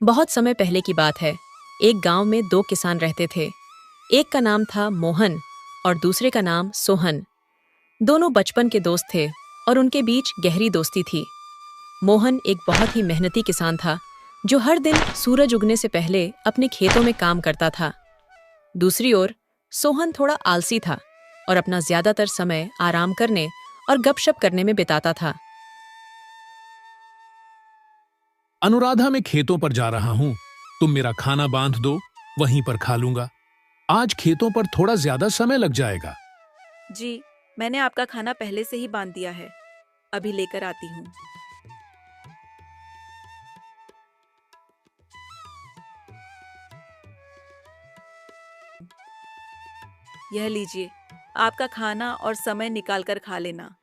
बहुत समय पहले की बात है। एक गांव में दो किसान रहते थे। एक का नाम था मोहन और दूसरे का नाम सोहन। दोनों बचपन के दोस्त थे और उनके बीच गहरी दोस्ती थी। मोहन एक बहुत ही मेहनती किसान था जो हर दिन सूरज उगने से पहले अपने खेतों में काम करता था। दूसरी ओर सोहन थोड़ा आलसी था और अपना ज्यादातर समय आराम करने और गपशप करने में बिताता था। अनुराधा, मैं खेतों पर जा रहा हूं। तुम मेरा खाना बांध दो, वहीं पर खा लूंगा। आज खेतों पर थोड़ा ज्यादा समय लग जाएगा। जी, मैंने आपका खाना पहले से ही बांध दिया है। अभी लेकर आती हूँ। यह लीजिए, आपका खाना और समय निकाल कर खा लेना।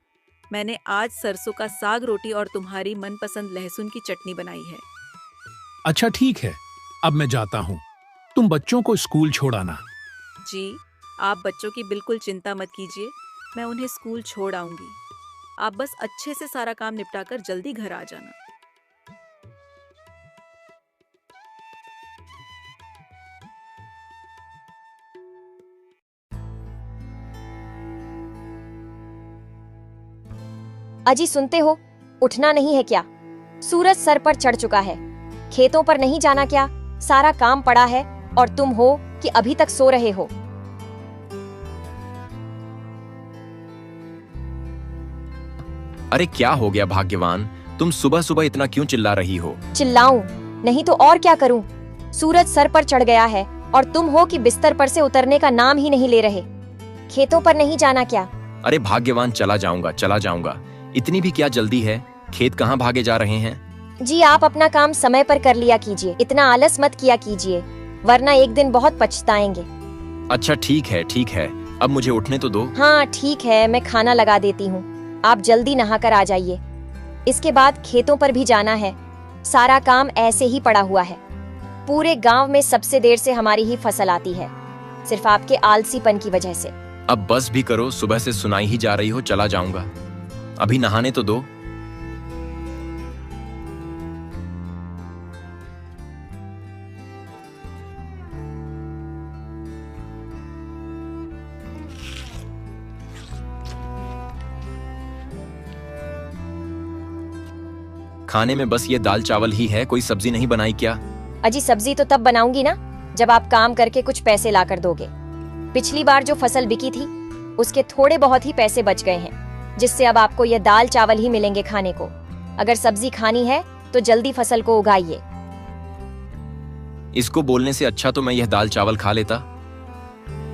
मैंने आज सरसों का साग रोटी और तुम्हारी मनपसंद लहसुन की चटनी बनाई है। अच्छा ठीक है, अब मैं जाता हूं। तुम बच्चों को स्कूल छोड़ाना। जी, आप बच्चों की बिल्कुल चिंता मत कीजिए, मैं उन्हें स्कूल छोड़ आऊंगी। आप बस अच्छे से सारा काम निपटाकर जल्दी घर आ जाना। अजी सुनते हो, उठना नहीं है क्या? सूरज सर पर चढ़ चुका है। खेतों पर नहीं जाना क्या? सारा काम पड़ा है और तुम हो कि अभी तक सो रहे हो। अरे क्या हो गया भाग्यवान, तुम सुबह सुबह इतना क्यों चिल्ला रही हो? चिल्लाऊं नहीं तो और क्या करूं? सूरज सर पर चढ़ गया है और तुम हो कि बिस्तर पर से उतरने का नाम ही नहीं ले रहे। खेतों पर नहीं जाना क्या? अरे भाग्यवान, चला जाऊंगा। इतनी भी क्या जल्दी है? खेत कहाँ भागे जा रहे हैं? जी, आप अपना काम समय पर कर लिया कीजिए, इतना आलस मत किया कीजिए, वरना एक दिन बहुत पछताएंगे। अच्छा ठीक है, अब मुझे उठने तो दो। हाँ ठीक है, मैं खाना लगा देती हूँ। आप जल्दी नहाकर आ जाइए। इसके बाद खेतों पर भी जाना है। सारा काम ऐसे ही पड़ा हुआ है। पूरे गांव में सबसे देर से हमारी ही फसल आती है, सिर्फ आपके आलसीपन की वजह से। अब बस भी करो, सुबह से सुनाई ही जा रही हो चला जाऊंगा। अभी नहाने तो दो। खाने में बस ये दाल चावल ही है, कोई सब्जी नहीं बनाई क्या? अजी सब्जी तो तब बनाऊंगी ना जब आप काम करके कुछ पैसे लाकर दोगे। पिछली बार जो फसल बिकी थी उसके थोड़े बहुत ही पैसे बच गए हैं, जिससे अब आपको ये दाल चावल ही मिलेंगे खाने को। अगर सब्जी खानी है तो जल्दी फसल को उगाइए। इसको बोलने से अच्छा तो मैं यह दाल चावल खा लेता।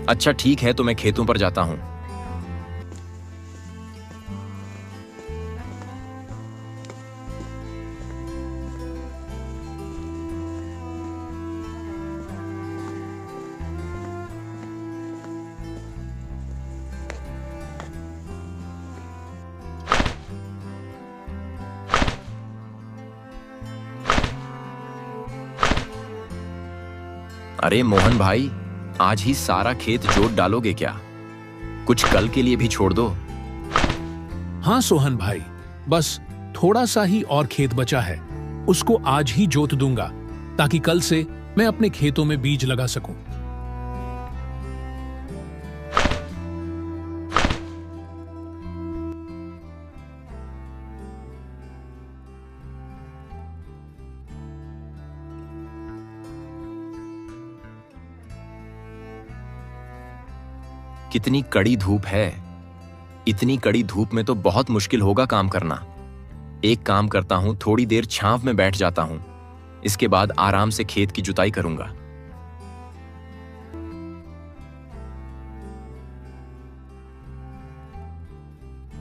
अच्छा ठीक है, तो मैं खेतों पर जाता हूँ। अरे मोहन भाई, आज ही सारा खेत जोत डालोगे क्या? कुछ कल के लिए भी छोड़ दो। हाँ सोहन भाई, बस थोड़ा सा ही और खेत बचा है, उसको आज ही जोत दूंगा ताकि कल से मैं अपने खेतों में बीज लगा सकूं। कितनी कड़ी धूप है। इतनी कड़ी धूप में तो बहुत मुश्किल होगा काम करना। एक काम करता हूं, थोड़ी देर छांव में बैठ जाता हूं, इसके बाद आराम से खेत की जुताई करूंगा।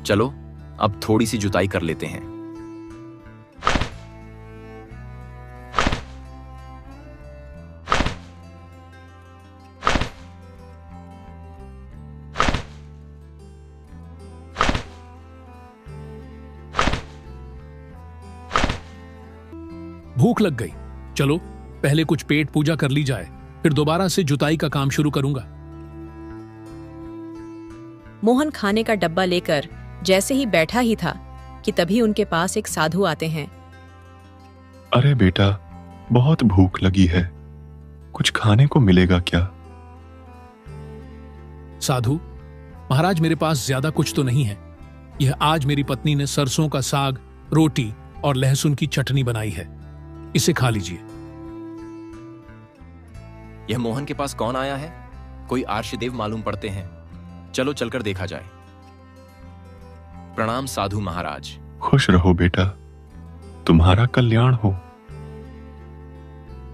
चलो अब थोड़ी सी जुताई कर लेते हैं। भूख लग गई, चलो पहले कुछ पेट पूजा कर ली जाए, फिर दोबारा से जुताई का काम शुरू करूंगा। मोहन खाने का डब्बा लेकर जैसे ही बैठा ही था कि तभी उनके पास एक साधु आते हैं। अरे बेटा, बहुत भूख लगी है, कुछ खाने को मिलेगा क्या? साधु महाराज, मेरे पास ज्यादा कुछ तो नहीं है। यह आज मेरी पत्नी ने सरसों का साग, रोटी और लहसुन की चटनी बनाई है, इसे खा लीजिए। यह मोहन के पास कौन आया है? कोई आर्षदेव मालूम पड़ते हैं। चलो चलकर देखा जाए। प्रणाम साधु महाराज। खुश रहो बेटा, तुम्हारा कल्याण हो।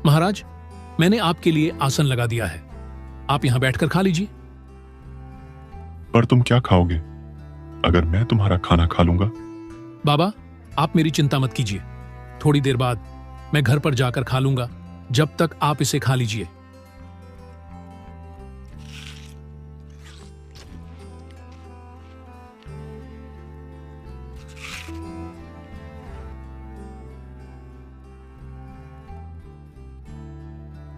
महाराज, मैंने आपके लिए आसन लगा दिया है, आप यहां बैठकर खा लीजिए। पर तुम क्या खाओगे अगर मैं तुम्हारा खाना खा लूंगा? बाबा, आप मेरी चिंता मत कीजिए, थोड़ी देर बाद मैं घर पर जाकर खा लूंगा, जब तक आप इसे खा लीजिए।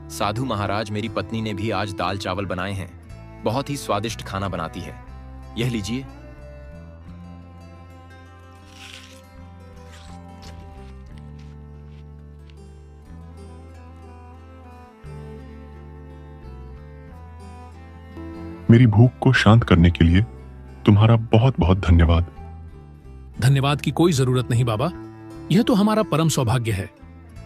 साधु महाराज, मेरी पत्नी ने भी आज दाल चावल बनाए हैं। बहुत ही स्वादिष्ट खाना बनाती है। यह लीजिए। मेरी भूख को शांत करने के लिए तुम्हारा बहुत बहुत धन्यवाद। धन्यवाद की कोई जरूरत नहीं बाबा, यह तो हमारा परम सौभाग्य है।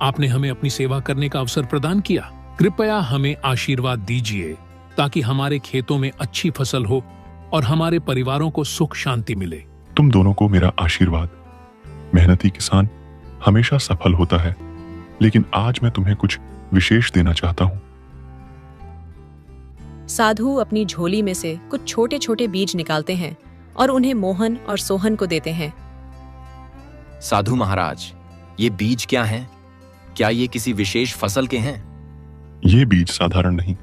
आपने हमें अपनी सेवा करने का अवसर प्रदान किया। कृपया हमें आशीर्वाद दीजिए ताकि हमारे खेतों में अच्छी फसल हो और हमारे परिवारों को सुख शांति मिले। तुम दोनों को मेरा आशीर्वाद। मेहनती किसान हमेशा सफल होता है, लेकिन आज मैं तुम्हें कुछ विशेष देना चाहता हूं। साधु अपनी झोली में से कुछ छोटे छोटे बीज निकालते हैं और उन्हें मोहन और सोहन को देते हैं। साधु महाराज, ये बीज क्या हैं? क्या ये किसी विशेष फसल के हैं? ये बीज साधारण नहीं,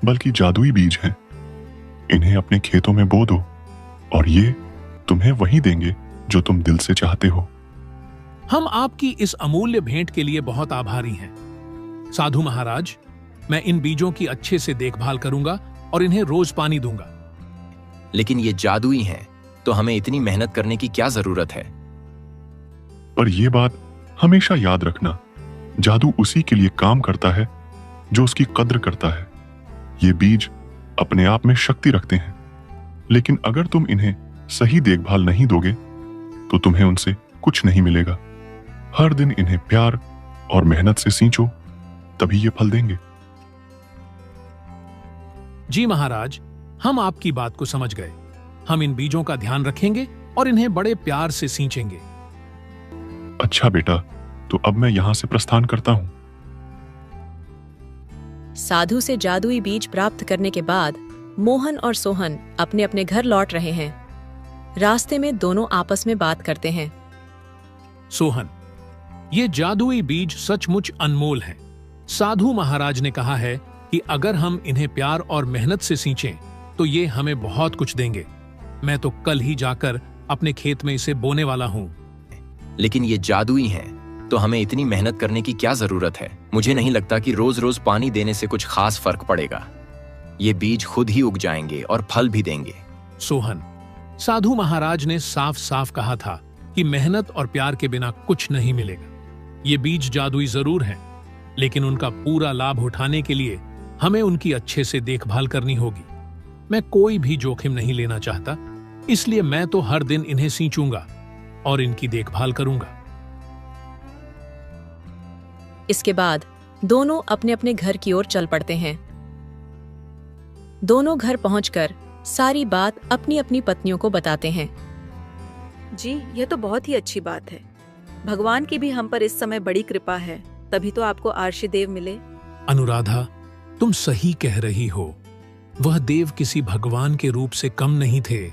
बल्कि जादुई बीज हैं। इन्हें अपने खेतों में बो दो और ये तुम्हें वही देंगे जो तुम दिल से चाहते हो। हम आपकी इस अमूल्य भेंट के लिए बहुत आभारी हैं। साधु महाराज, मैं इन बीजों की अच्छे से देखभाल करूंगा और इन्हें रोज पानी दूंगा। लेकिन ये जादुई हैं, तो हमें इतनी मेहनत करने की क्या जरूरत है? पर यह बात हमेशा याद रखना, जादू उसी के लिए काम करता है जो उसकी कद्र करता है। ये बीज अपने आप में शक्ति रखते हैं, लेकिन अगर तुम इन्हें सही देखभाल नहीं दोगे तो तुम्हें उनसे कुछ नहीं मिलेगा। हर दिन इन्हें प्यार और मेहनत से सींचो, तभी ये फल देंगे। जी महाराज, हम आपकी बात को समझ गए। हम इन बीजों का ध्यान रखेंगे और इन्हें बड़े प्यार से सींचेंगे। अच्छा बेटा, तो अब मैं यहां से प्रस्थान करता हूं। साधु से जादुई बीज प्राप्त करने के बाद मोहन और सोहन अपने अपने घर लौट रहे हैं। रास्ते में दोनों आपस में बात करते हैं। सोहन, ये जादुई बीज सचमुच अनमोल हैं। साधु महाराज ने कहा है कि अगर हम इन्हें प्यार और मेहनत से सींचें तो ये हमें बहुत कुछ देंगे। मैं तो कल ही जाकर अपने खेत में इसे बोने वाला हूं। लेकिन ये जादुई हैं, तो हमें इतनी मेहनत करने की क्या जरूरत है? मुझे नहीं लगता कि रोज रोज पानी देने से कुछ खास फर्क पड़ेगा। ये बीज खुद ही उग जाएंगे और फल भी देंगे। सोहन, साधु महाराज ने साफ साफ कहा था कि मेहनत और प्यार के बिना कुछ नहीं मिलेगा। ये बीज जादुई जरूर हैं, लेकिन उनका पूरा लाभ उठाने के लिए हमें उनकी अच्छे से देखभाल करनी होगी। मैं कोई भी जोखिम नहीं लेना चाहता, इसलिए मैं तो हर दिन इन्हें सींचूंगा और इनकी देखभाल करूंगा। इसके बाद दोनों अपने अपने घर की ओर चल पड़ते हैं। दोनों घर पहुंचकर सारी बात अपनी अपनी पत्नियों को बताते हैं। जी, यह तो बहुत ही अच्छी बात है। भगवान की भी हम पर इस समय बड़ी कृपा है, तभी तो आपको आर्षदेव मिले। अनुराधा, तुम सही कह रही हो। वह देव किसी भगवान के रूप से कम नहीं थे।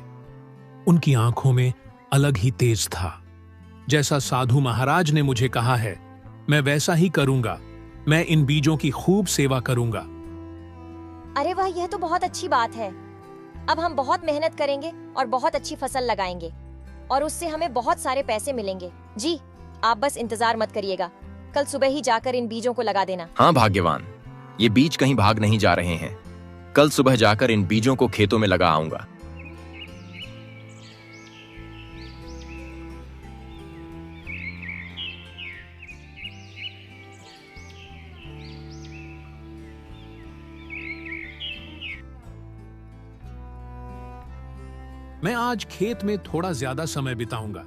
उनकी आंखों में अलग ही तेज था। जैसा साधु महाराज ने मुझे कहा है, मैं वैसा ही करूंगा। मैं इन बीजों की खूब सेवा करूंगा। अरे वाह, यह तो बहुत अच्छी बात है। अब हम बहुत मेहनत करेंगे और बहुत अच्छी फसल लगाएंगे और उससे हमें बहुत सारे पैसे मिलेंगे। जी, आप बस इंतजार मत करिएगा, कल सुबह ही जाकर इन बीजों को लगा देना। हाँ भाग्यवान, ये बीज कहीं भाग नहीं जा रहे हैं। कल सुबह जाकर इन बीजों को खेतों में लगा आऊंगा। मैं आज खेत में थोड़ा ज्यादा समय बिताऊंगा।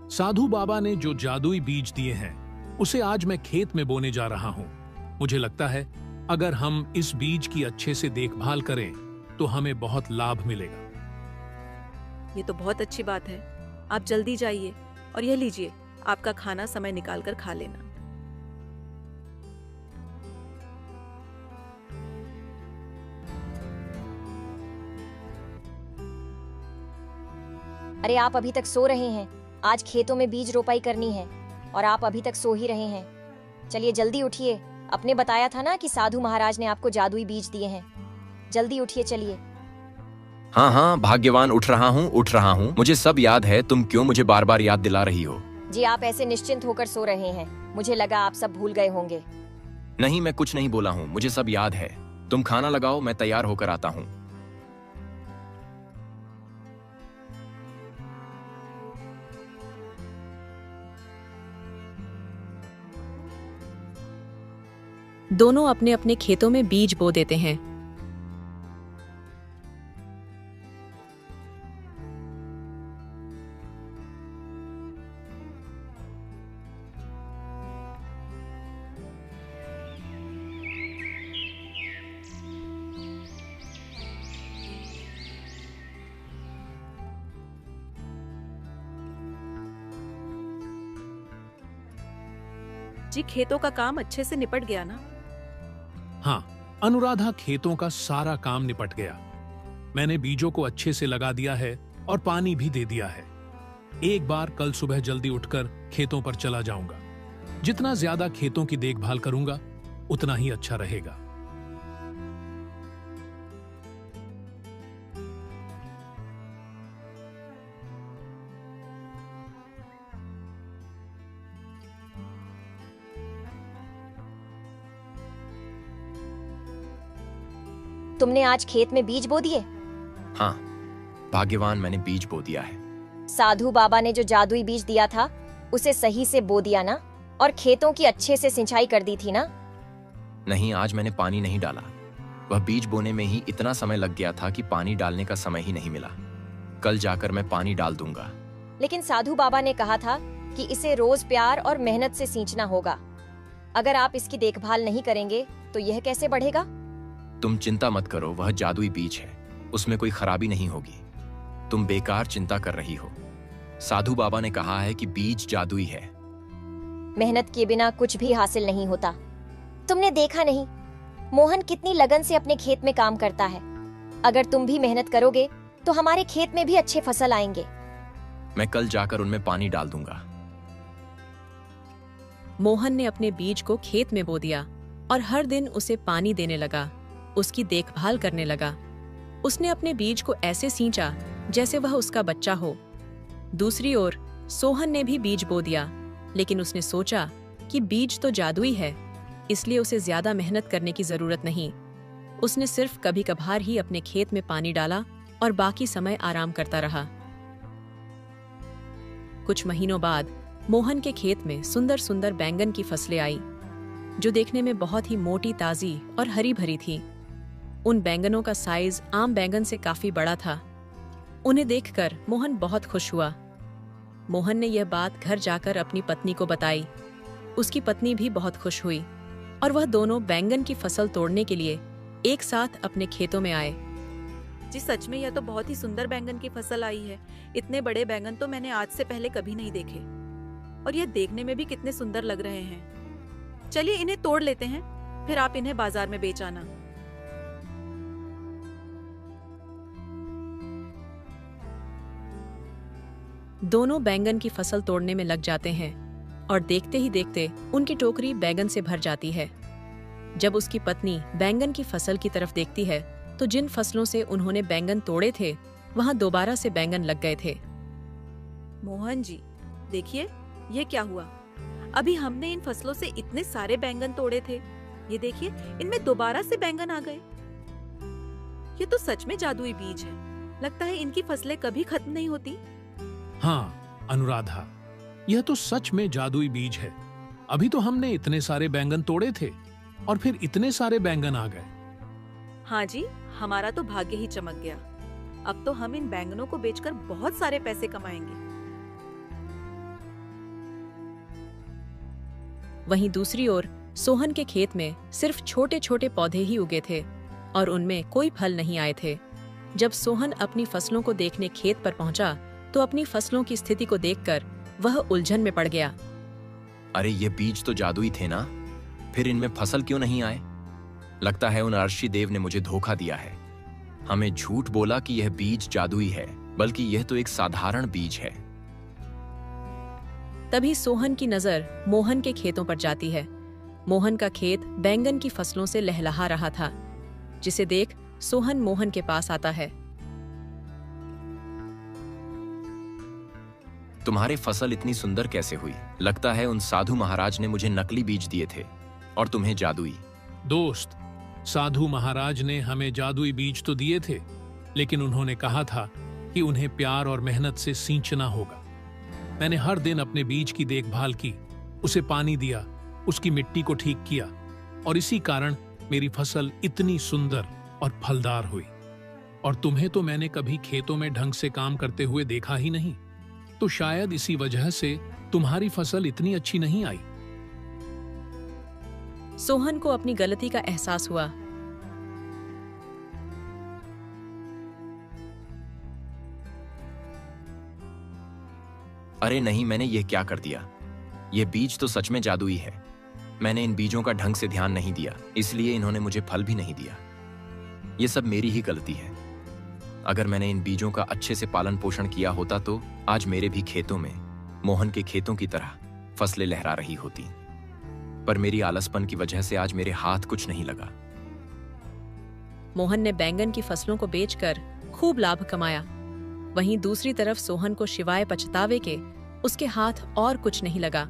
साधु बाबा ने जो जादुई बीज दिए हैं उसे आज मैं खेत में बोने जा रहा हूं। मुझे लगता है अगर हम इस बीज की अच्छे से देखभाल करें तो हमें बहुत लाभ मिलेगा। ये तो बहुत अच्छी बात है। आप जल्दी जाइए और यह लीजिए, आपका खाना समय निकाल कर खा लेना। अरे आप अभी तक सो रहे हैं? आज खेतों में बीज रोपाई करनी है और आप अभी तक सो ही रहे हैं। चलिए जल्दी उठिए, आपने बताया था ना कि साधु महाराज ने आपको जादुई बीज दिए हैं। जल्दी उठिए, चलिए। हाँ हाँ भाग्यवान, उठ रहा हूँ। मुझे सब याद है। तुम क्यों मुझे बार बार याद दिला रही हो? जी आप ऐसे निश्चिंत होकर सो रहे हैं, मुझे लगा आप सब भूल गए होंगे। नहीं, मैं कुछ नहीं बोला हूँ, मुझे सब याद है। तुम खाना लगाओ, मैं तैयार होकर आता हूँ। दोनों अपने अपने खेतों में बीज बो देते हैं। जी खेतों का काम अच्छे से निपट गया ना? हाँ, अनुराधा खेतों का सारा काम निपट गया। मैंने बीजों को अच्छे से लगा दिया है और पानी भी दे दिया है। एक बार कल सुबह जल्दी उठकर खेतों पर चला जाऊंगा। जितना ज्यादा खेतों की देखभाल करूंगा उतना ही अच्छा रहेगा। तुमने आज खेत में बीज बो दिए? हाँ भाग्यवान, मैंने बीज बो दिया है। साधु बाबा ने जो जादुई बीज दिया था उसे सही से बो दिया ना? और खेतों की अच्छे से सिंचाई कर दी थी ना? नहीं, आज मैंने पानी नहीं डाला। वह बीज बोने में ही इतना समय लग गया था कि पानी डालने का समय ही नहीं मिला। कल जाकर मैं पानी डाल दूंगा। लेकिन साधु बाबा ने कहा था कि इसे रोज प्यार और मेहनत से सींचना होगा। अगर आप इसकी देखभाल नहीं करेंगे तो यह कैसे बढ़ेगा? तुम चिंता मत करो, वह जादुई बीज है, उसमें कोई खराबी नहीं होगी। तुम बेकार चिंता कर रही हो। साधु बाबा ने कहा है कि बीज जादुई है। मेहनत के बिना कुछ भी हासिल नहीं होता। तुमने देखा नहीं मोहन कितनी लगन से अपने खेत में काम करता है। अगर तुम भी मेहनत करोगे तो हमारे खेत में भी अच्छे फसल आएंगे। मैं कल जाकर उनमें पानी डाल दूंगा। मोहन ने अपने बीज को खेत में बो दिया और हर दिन उसे पानी देने लगा, उसकी देखभाल करने लगा। उसने अपने बीज को ऐसे सींचा जैसे वह उसका बच्चा हो। दूसरी ओर सोहन ने भी बीज बो दिया, लेकिन उसने सोचा कि बीज तो जादुई है, इसलिए उसे ज्यादा मेहनत करने की जरूरत नहीं। उसने सिर्फ कभी कभार ही अपने खेत में पानी डाला और बाकी समय आराम करता रहा। कुछ महीनों बाद मोहन के खेत में सुंदर सुंदर बैंगन की फसलें आई, जो देखने में बहुत ही मोटी, ताजी और हरी भरी थी। उन बैंगनों का साइज आम बैंगन से काफी बड़ा था। उन्हें देखकर मोहन बहुत खुश हुआ। मोहन ने यह बात घर जाकर अपनी पत्नी को बताई। उसकी पत्नी भी बहुत खुश हुई और वह दोनों बैंगन की फसल तोड़ने के लिए एक साथ अपने खेतों में आए। जी सच में यह तो बहुत ही सुंदर बैंगन की फसल आई है। इतने बड़े बैंगन तो मैंने आज से पहले कभी नहीं देखे, और यह देखने में भी कितने सुंदर लग रहे हैं। चलिए इन्हें तोड़ लेते हैं, फिर आप इन्हें बाजार में बेच आना। दोनों बैंगन की फसल तोड़ने में लग जाते हैं और देखते ही देखते उनकी टोकरी बैंगन से भर जाती है। जब उसकी पत्नी बैंगन की फसल की तरफ देखती है तो जिन फसलों से उन्होंने बैंगन तोड़े थे वहां दोबारा से बैंगन लग गए थे। मोहन जी देखिए, ये क्या हुआ? अभी हमने इन फसलों से इतने सारे बैंगन तोड़े थे, ये देखिए इनमें दोबारा से बैंगन आ गए। ये तो सच में जादुई बीज है। लगता है इनकी फसलें कभी खत्म नहीं होती। हाँ अनुराधा, यह तो सच में जादुई बीज है। अभी तो हमने इतने सारे बैंगन तोड़े थे और फिर इतने सारे बैंगन आ गए। हाँ जी, हमारा तो भाग्य ही चमक गया। अब तो हम इन बैंगनों को बेचकर बहुत सारे पैसे कमाएंगे। वहीं दूसरी ओर सोहन के खेत में सिर्फ छोटे छोटे पौधे ही उगे थे और उनमें कोई फल नहीं आए थे। जब सोहन अपनी फसलों को देखने खेत पर पहुंचा तो अपनी फसलों की स्थिति को देखकर वह उलझन में पड़ गया। अरे ये बीज तो जादुई थे ना, फिर इनमें फसल क्यों नहीं आए? लगता है उन अर्शी देव ने मुझे धोखा दिया है। हमें झूठ बोला कि यह बीज जादुई है, बल्कि यह तो एक साधारण बीज है। तभी सोहन की नजर मोहन के खेतों पर जाती है। मोहन का खेत बैंगन की फसलों से लहलहा रहा था, जिसे देख सोहन मोहन के पास आता है। तुम्हारी फसल इतनी सुंदर कैसे हुई? लगता है उन साधु महाराज ने मुझे नकली बीज दिए थे और तुम्हें जादुई। दोस्त, साधु महाराज ने हमें जादुई बीज तो दिए थे, लेकिन उन्होंने कहा था कि उन्हें प्यार और मेहनत से सींचना होगा। मैंने हर दिन अपने बीज की देखभाल की, उसे पानी दिया, उसकी मिट्टी को ठीक किया और इसी कारण मेरी फसल इतनी सुंदर और फलदार हुई। और तुम्हें तो मैंने कभी खेतों में ढंग से काम करते हुए देखा ही नहीं, तो शायद इसी वजह से तुम्हारी फसल इतनी अच्छी नहीं आई। सोहन को अपनी गलती का एहसास हुआ। अरे नहीं, मैंने यह क्या कर दिया? यह बीज तो सच में जादुई है। मैंने इन बीजों का ढंग से ध्यान नहीं दिया, इसलिए इन्होंने मुझे फल भी नहीं दिया। यह सब मेरी ही गलती है। अगर मैंने इन बीजों का अच्छे से पालन पोषण किया होता तो आज मेरे भी खेतों में मोहन के खेतों की तरह फसलें लहरा रही होती। पर मेरी आलसपन की वजह से आज मेरे हाथ कुछ नहीं लगा। मोहन ने बैंगन की फसलों को बेचकर खूब लाभ कमाया। वहीं दूसरी तरफ सोहन को शिवाय पछतावे के उसके हाथ और कुछ नहीं लगा।